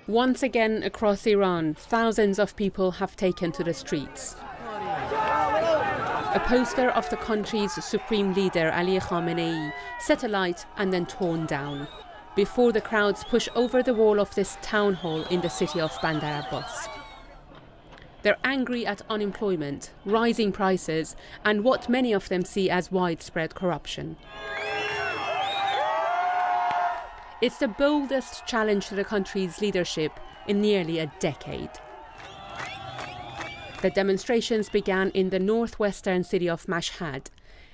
Once again across Iran, thousands of people have taken to the streets. A poster of the country's supreme leader Ali Khamenei set alight and then torn down before the crowds push over the wall of this town hall in the city of Bandar Abbas. They're angry at unemployment, rising prices, and what many of them see as widespread corruption. It's the boldest challenge to the country's leadership in nearly a decade. The demonstrations began in the northwestern city of Mashhad,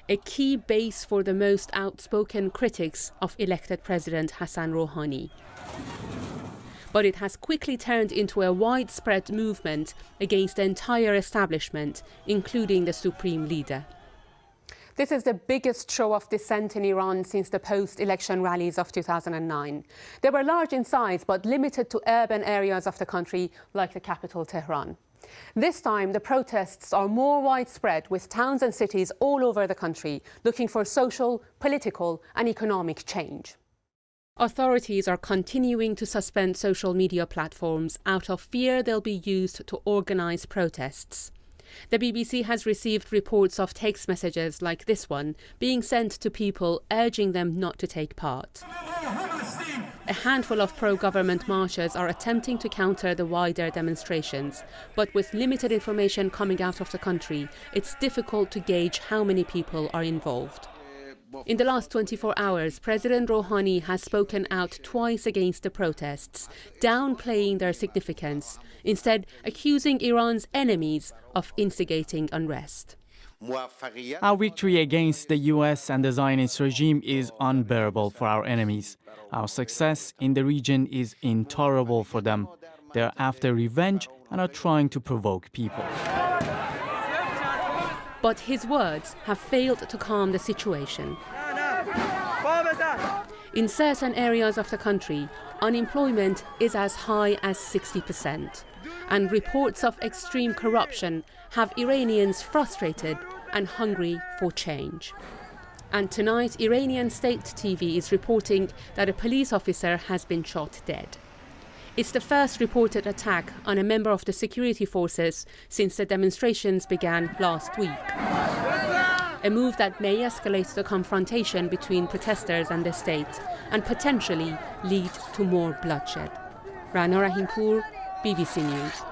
a key base for the most outspoken critics of elected President Hassan Rouhani. But it has quickly turned into a widespread movement against the entire establishment, including the supreme leader. This is the biggest show of dissent in Iran since the post-election rallies of 2009. They were large in size, but limited to urban areas of the country, like the capital, Tehran. This time, the protests are more widespread, with towns and cities all over the country looking for social, political, and economic change. Authorities are continuing to suspend social media platforms out of fear they'll be used to organize protests. The BBC has received reports of text messages like this one being sent to people urging them not to take part. A handful of pro-government marchers are attempting to counter the wider demonstrations, but with limited information coming out of the country, it's difficult to gauge how many people are involved. In the last 24 hours, President Rouhani has spoken out twice against the protests, downplaying their significance, instead accusing Iran's enemies of instigating unrest. Our victory against the US and the Zionist regime is unbearable for our enemies. Our success in the region is intolerable for them. They are after revenge and are trying to provoke people. But his words have failed to calm the situation. In certain areas of the country, unemployment is as high as 60%, and reports of extreme corruption have Iranians frustrated and hungry for change. And tonight, Iranian state TV is reporting that a police officer has been shot dead. It's the first reported attack on a member of the security forces since the demonstrations began last week. A move that may escalate the confrontation between protesters and the state and potentially lead to more bloodshed. Rana Rahimpour, BBC News.